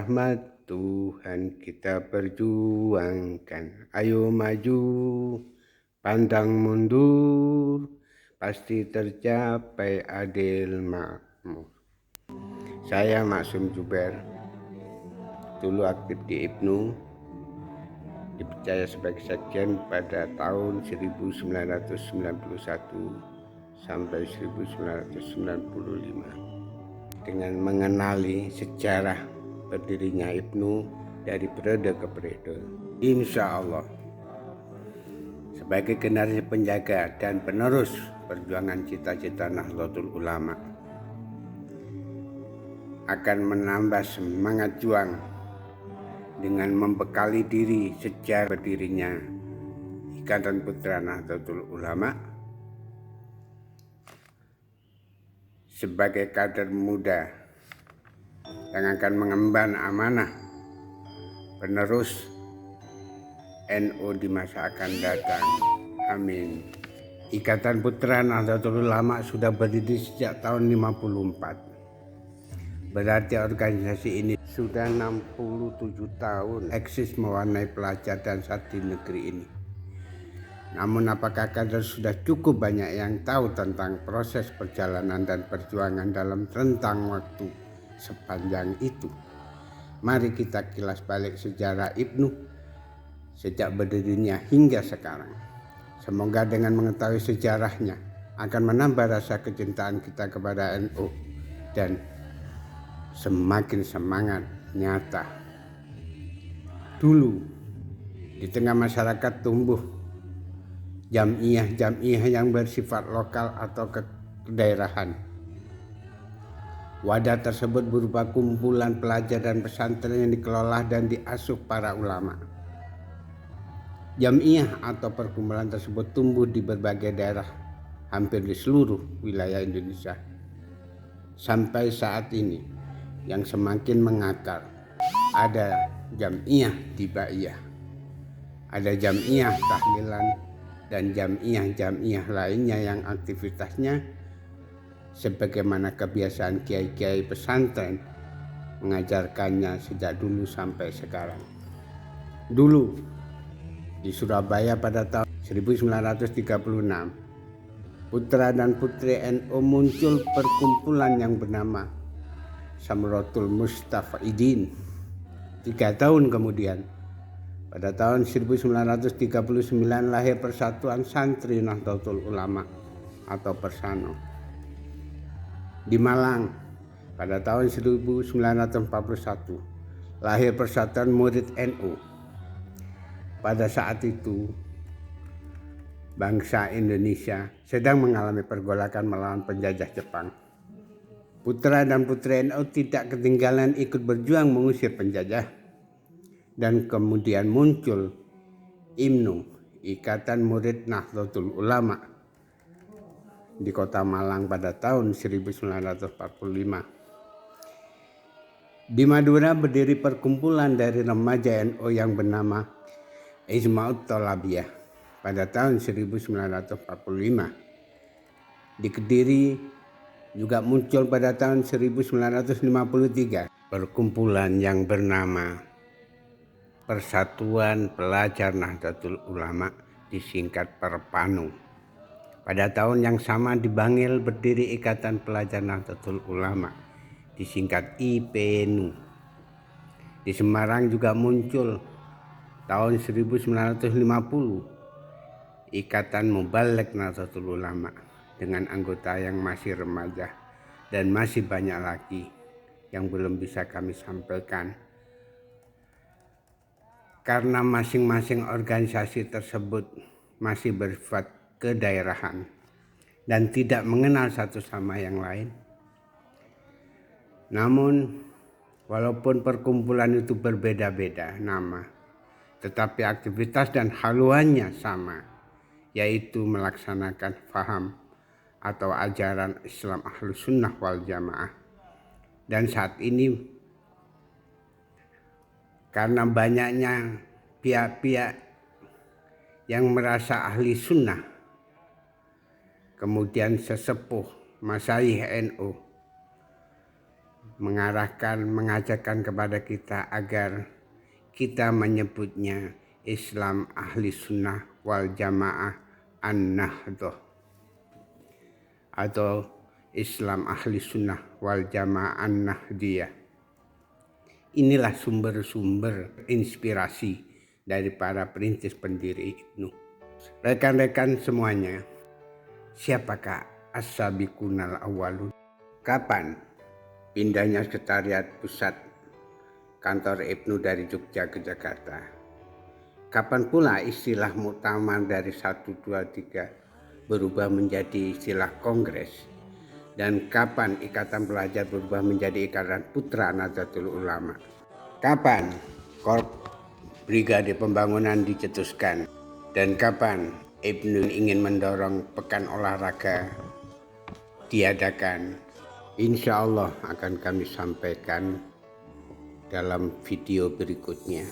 rahmat Tuhan kita perjuangkan. Ayo maju, pantang mundur, pasti tercapai adil makmur. Saya Maksum Juber, dulu aktif di IPNU, dipercaya sebagai sekjen pada tahun 1991 sampai 1995 dengan mengenali sejarah berdirinya IPNU dari periode ke periode. Insya Allah sebagai generasi penjaga dan penerus perjuangan cita-cita Nahdlatul Ulama akan menambah semangat juang dengan membekali diri sejak berdirinya Ikatan Putra Nahdlatul Ulama sebagai kader muda yang akan mengemban amanah penerus NU di masa akan datang. Amin. Ikatan Putra Nahdlatul Ulama sudah berdiri sejak tahun 54. Berarti organisasi ini sudah 67 tahun eksis mewarnai pelajar dan santri negeri ini. Namun apakah kader sudah cukup banyak yang tahu tentang proses perjalanan dan perjuangan dalam rentang waktu sepanjang itu? Mari kita kilas balik sejarah IPNU sejak berdirinya hingga sekarang. Semoga dengan mengetahui sejarahnya akan menambah rasa kecintaan kita kepada NU dan semakin semangat nyata. Dulu di tengah masyarakat tumbuh jamiah yang bersifat lokal atau kedaerahan. Wadah tersebut berupa kumpulan pelajar dan pesantren yang dikelola dan diasuh para ulama. Jamiah atau perkumpulan tersebut tumbuh di berbagai daerah hampir di seluruh wilayah Indonesia. Sampai saat ini yang semakin mengakar, ada jamiah tibaiyah, ada jamiah tahlilan, dan jamiah lainnya yang aktivitasnya sebagaimana kebiasaan kiai-kiai pesantren mengajarkannya sejak dulu sampai sekarang. Dulu di Surabaya pada tahun 1936, putra dan putri NU muncul perkumpulan yang bernama Samratul Mustafidin. 3 tahun kemudian, pada tahun 1939 lahir Persatuan Santri Nahdlatul Ulama atau Persano. Di Malang pada tahun 1941 lahir Persatuan Murid NU. Pada saat itu bangsa Indonesia sedang mengalami pergolakan melawan penjajah Jepang. Putra dan putri NU tidak ketinggalan ikut berjuang mengusir penjajah. Dan kemudian muncul IMNU, Ikatan Murid Nahdlatul Ulama, di kota Malang pada tahun 1945. Di Madura berdiri perkumpulan dari remaja NU yang bernama Hizmaut Tholabiyah pada tahun 1945. Di Kediri juga muncul pada tahun 1953 perkumpulan yang bernama Persatuan Pelajar Nahdlatul Ulama, disingkat Perpanu. Pada tahun yang sama di Bangil berdiri Ikatan Pelajar Nahdlatul Ulama, disingkat IPNU. Di Semarang juga muncul tahun 1950 Ikatan Mubalek Nahdlatul Ulama dengan anggota yang masih remaja, dan masih banyak lagi yang belum bisa kami sampaikan karena masing-masing organisasi tersebut masih bersifat kedaerahan dan tidak mengenal satu sama yang lain. Namun walaupun perkumpulan itu berbeda-beda nama, tetapi aktivitas dan haluannya sama, yaitu melaksanakan faham atau ajaran Islam Ahlus Sunnah wal Jamaah. Dan saat ini karena banyaknya pihak-pihak yang merasa ahli sunnah, kemudian sesepuh masyayikh NU mengajarkan kepada kita agar kita menyebutnya Islam Ahli Sunnah wal Jamaah An-Nahdhah atau Islam Ahli Sunnah wal Jamaah An-Nahdiyah. Inilah sumber-sumber inspirasi dari para perintis pendiri IPNU. Rekan-rekan semuanya, siapakah as-sabiqunal awwalun? Kapan pindahnya sekretariat pusat kantor IPNU dari Jogja ke Jakarta? Kapan pula istilah muktamar dari 123 berubah menjadi istilah kongres? Dan kapan Ikatan Pelajar berubah menjadi Ikatan Putra Nahdlatul Ulama? Kapan Korp Brigade Pembangunan dicetuskan? Dan kapan IPNU ingin mendorong pekan olahraga diadakan? Insya Allah akan kami sampaikan dalam video berikutnya.